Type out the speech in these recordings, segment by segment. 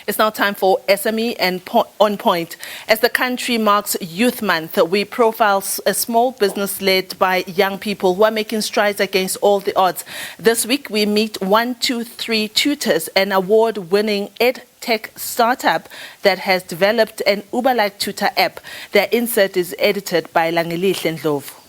It's now time for SME and On Point. As the country marks Youth Month, we profile a small business led by young people who are making strides against all the odds. This week, we meet 123 Tutors, an award-winning EdTech startup that has developed an Uber-like tutor app. Their insert is edited by Langelihle Ndlovu.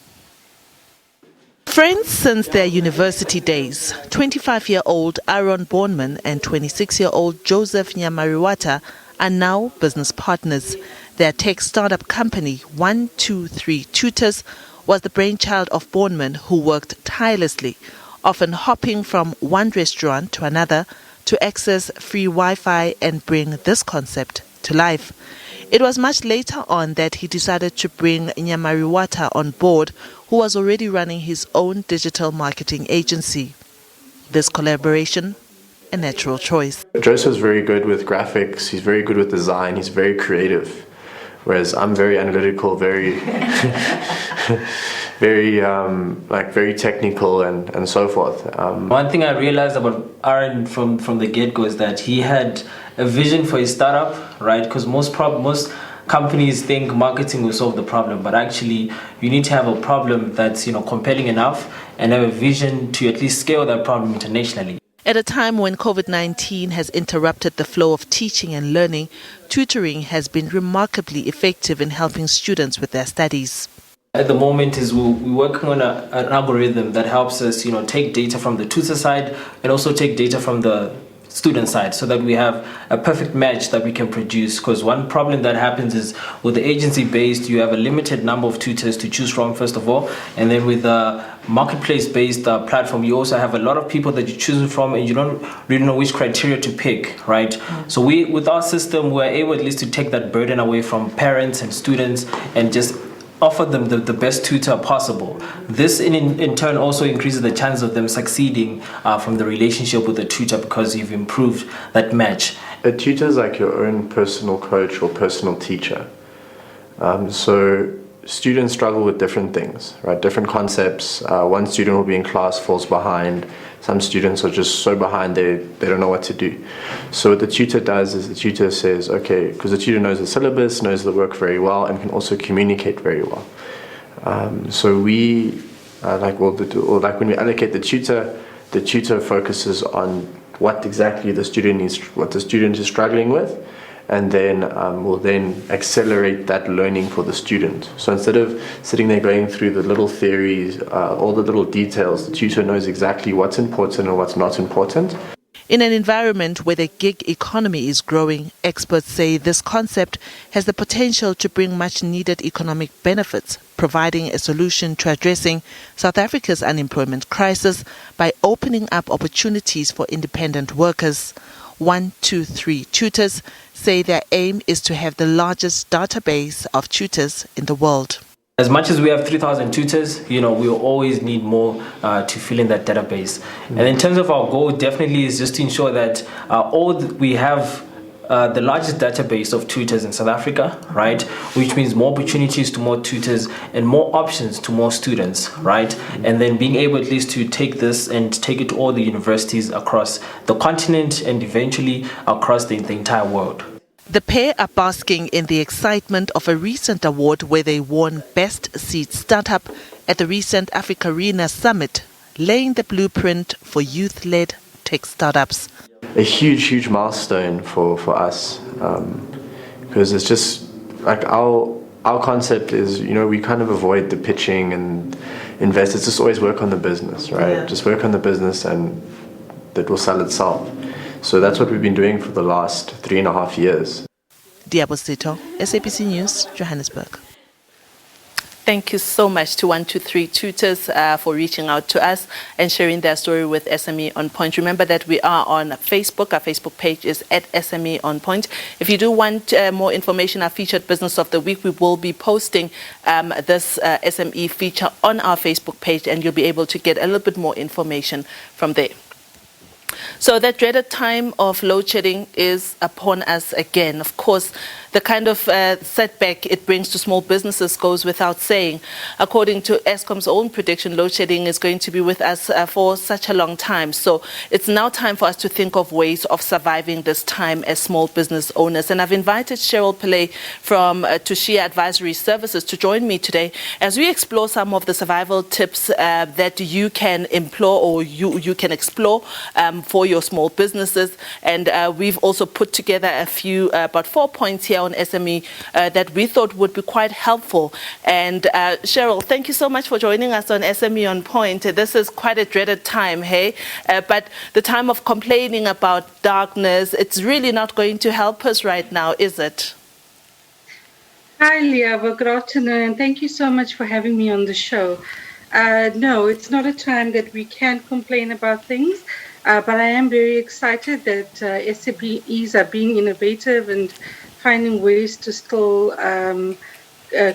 Friends since their university days, 25-year-old Aaron Bornman and 26-year-old Joseph Nyamariwata are now business partners. Their tech startup company, 123 Tutors, was the brainchild of Bornman, who worked tirelessly, often hopping from one restaurant to another to access free Wi-Fi and bring this concept to life. It was much later on that he decided to bring Nyamariwata on board, who was already running his own digital marketing agency. This collaboration, a natural choice. Joseph's very good with graphics, he's very good with design, he's very creative. Whereas I'm very analytical, very very technical and so forth. One thing I realized about Aaron from the get-go is that he had a vision for his startup, right? Because most companies think marketing will solve the problem, but actually you need to have a problem that's compelling enough and have a vision to at least scale that problem internationally. At a time when COVID-19 has interrupted the flow of teaching and learning, tutoring has been remarkably effective in helping students with their studies. At the moment we're working on an algorithm that helps us take data from the tutor side and also take data from the student side so that we have a perfect match that we can produce. Because one problem that happens is with the agency based, you have a limited number of tutors to choose from, first of all, and then with the marketplace based platform, you also have a lot of people that you're choosing from and you don't really know which criteria to pick, right? So with our system, we're able at least to take that burden away from parents and students and just offer them the best tutor possible. This in turn also increases the chance of them succeeding from the relationship with the tutor because you've improved that match. A tutor is like your own personal coach or personal teacher. So students struggle with different things, right? Different concepts. One student will be in class, falls behind. Some students are just so behind they don't know what to do. So what the tutor does is the tutor says, okay, because the tutor knows the syllabus, knows the work very well, and can also communicate very well. So we, when we allocate the tutor focuses on what exactly the student is struggling with, and then we'll then accelerate that learning for the student. So instead of sitting there going through the little theories, all the little details, the tutor knows exactly what's important and what's not important. In an environment where the gig economy is growing, experts say this concept has the potential to bring much needed economic benefits, providing a solution to addressing South Africa's unemployment crisis by opening up opportunities for independent workers. 123 Tutors say their aim is to have the largest database of tutors in the world. As much as we have 3,000 tutors, we will always need more to fill in that database. And in terms of our goal, definitely is just to ensure that we have the largest database of tutors in South Africa, right? Which means more opportunities to more tutors and more options to more students, right? And then being able at least to take this and take it to all the universities across the continent and eventually across the entire world. The pair are basking in the excitement of a recent award where they won Best Seed Startup at the recent Africa Arena Summit, laying the blueprint for youth-led tech startups. A huge milestone for us, because it's just like our concept is, we kind of avoid the pitching and invest. It's just always work on the business, right? Yeah. Just work on the business and that will sell itself. So that's what we've been doing for the last 3.5 years. Liabo Setho, SABC News, Johannesburg. Thank you so much to 123 Tutors for reaching out to us and sharing their story with SME OnPoint. Remember that we are on Facebook. Our Facebook page is at SME OnPoint. If you do want more information, our featured Business of the Week, we will be posting this SME feature on our Facebook page, and you'll be able to get a little bit more information from there. So that dreaded time of load shedding is upon us again. Of course, the kind of setback it brings to small businesses goes without saying. According to Eskom's own prediction, load shedding is going to be with us for such a long time. So it's now time for us to think of ways of surviving this time as small business owners. And I've invited Cheryl Pillay from Tushiya Advisory Services to join me today as we explore some of the survival tips that you can employ or you can explore for your small businesses. And we've also put together a few, about 4 points here on SME that we thought would be quite helpful. And Cheryl, thank you so much for joining us on SME OnPoint. This is quite a dreaded time, hey? But the time of complaining about darkness, it's really not going to help us right now, is it? Hi, Liabo. Good afternoon, and thank you so much for having me on the show. No, it's not a time that we can complain about things, but I am very excited that SMEs are being innovative and finding ways to still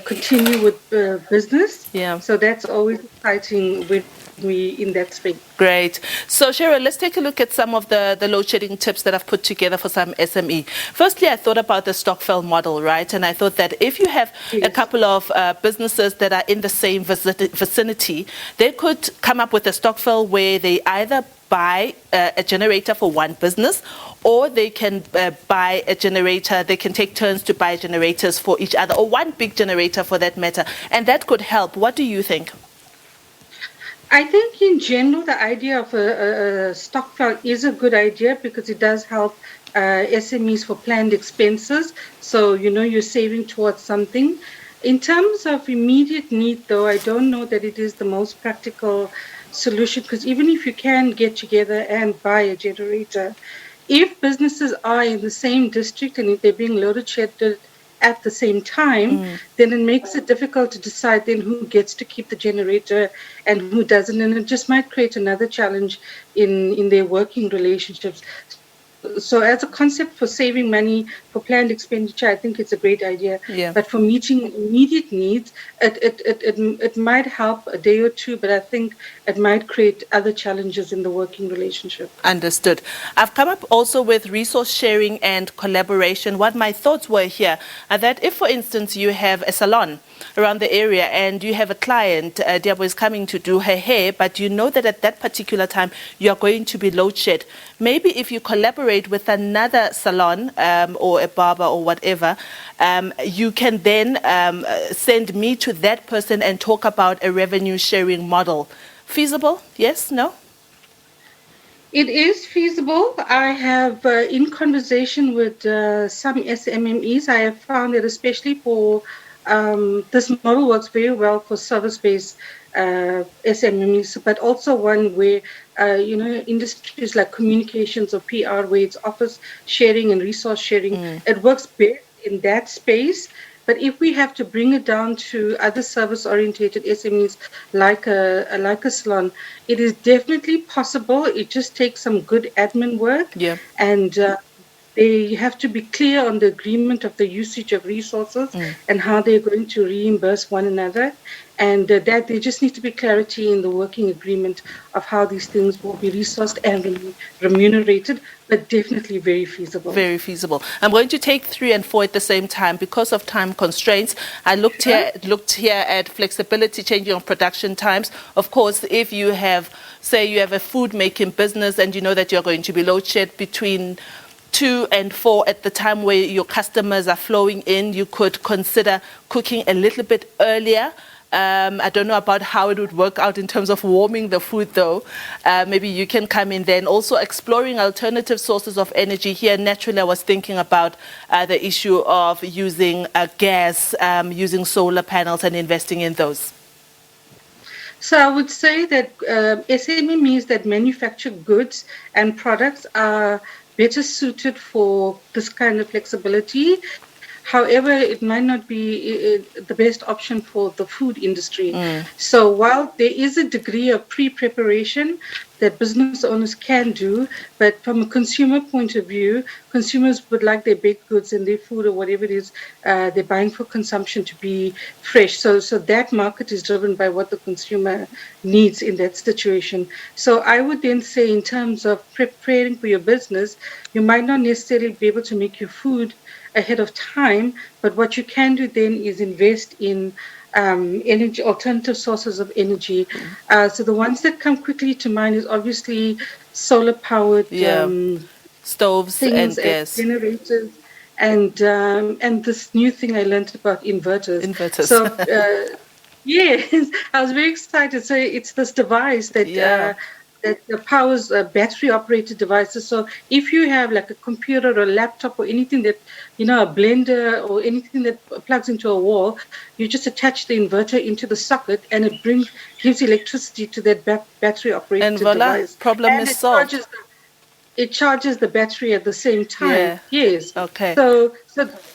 continue with business. Yeah. So that's always exciting with me in that space. Great. So, Cheryl, let's take a look at some of the load shedding tips that I've put together for some SME. Firstly, I thought about the Stokvel model, right? And I thought that if you have a couple of businesses that are in the same vicinity, they could come up with a Stokvel where they either buy a generator for one business, or they can buy a generator. They can take turns to buy generators for each other, or one big generator for that matter. And that could help. What do you think? I think in general, the idea of a stockpile is a good idea because it does help SMEs for planned expenses. So, you're saving towards something. In terms of immediate need, though, I don't know that it is the most practical solution, because even if you can get together and buy a generator, if businesses are in the same district and if they're being load shedded at the same time, then it makes it difficult to decide then who gets to keep the generator and who doesn't, and it just might create another challenge in their working relationships. So as a concept for saving money for planned expenditure, I think it's a great idea. Yeah. But for meeting immediate needs, it might help a day or two, but I think it might create other challenges in the working relationship. Understood. I've come up also with resource sharing and collaboration. What my thoughts were here are that if, for instance, you have a salon around the area and you have a client, Liabo is coming to do her hair, but you know that at that particular time you are going to be load shed. Maybe if you collaborate with another salon or a barber or whatever, you can then send me to that person and talk about a revenue sharing model. Feasible? Yes? No? It is feasible. I have, in conversation with some SMMEs, I have found that especially for this model works very well for service-based SMMEs, but also one where, industries like communications or PR, where it's office sharing and resource sharing, it works best in that space. But if we have to bring it down to other service-oriented SMEs like a salon, it is definitely possible. It just takes some good admin work. Yeah. And they have to be clear on the agreement of the usage of resources and how they're going to reimburse one another. And that there just needs to be clarity in the working agreement of how these things will be resourced and remunerated, but definitely very feasible. Very feasible. I'm going to take 3 and 4 at the same time because of time constraints. I looked here at flexibility, changing of production times. Of course, if you have, say, you have a food making business and you know that you're going to be load shed between 2 and 4 at the time where your customers are flowing in, you could consider cooking a little bit earlier. I don't know about how it would work out in terms of warming the food, though. Maybe you can come in then. Also exploring alternative sources of energy. Here, naturally, I was thinking about the issue of using gas, using solar panels and investing in those. So I would say that SMEs that manufacture goods and products are better suited for this kind of flexibility. However, it might not be the best option for the food industry. So while there is a degree of pre-preparation, that business owners can do. But from a consumer point of view, consumers would like their baked goods and their food or whatever it is they're buying for consumption to be fresh. So that market is driven by what the consumer needs in that situation. So I would then say, in terms of preparing for your business, you might not necessarily be able to make your food ahead of time, but what you can do then is invest in energy, alternative sources of energy. So the ones that come quickly to mind is obviously solar powered stoves and gas generators, and this new thing I learned about inverters. So yes, I was very excited. So it's this device that that powers battery-operated devices. So if you have like a computer or a laptop or anything that, a blender or anything that plugs into a wall, you just attach the inverter into the socket, and it gives electricity to that battery-operated device. Problem is solved. It charges the battery at the same time. Yeah. Yes. Okay. So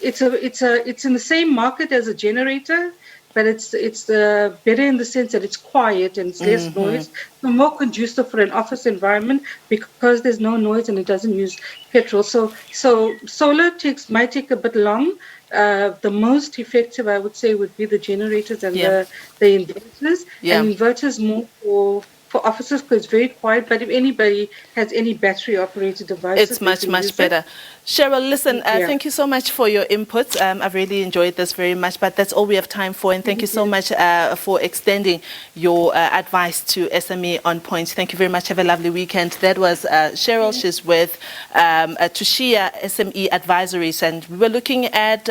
it's in the same market as a generator, but it's better in the sense that it's quiet and it's less noise, so more conducive for an office environment because there's no noise and it doesn't use petrol. So solar might take a bit long. The most effective, I would say, would be the generators and the inverters. And inverters more for offices because it's very quiet. But if anybody has any battery-operated devices, it's much better. Cheryl, listen, thank you so much for your input. I've really enjoyed this very much, but that's all we have time for. And thank you so much for extending your advice to SME OnPoint. Thank you very much. Have a lovely weekend. That was Cheryl. She's with Tushiya SME Advisories, and we were looking at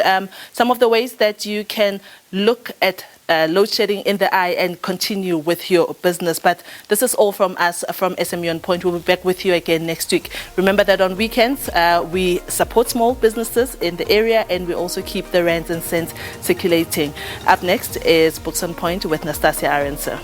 some of the ways that you can look at load shedding in the eye and continue with your business. But this is all from us from SME OnPoint. We'll be back with you again next week. Remember that on weekends we support small businesses in the area, and we also keep the rands and cents circulating. Up next is Books on Point with Nastasia Arensa.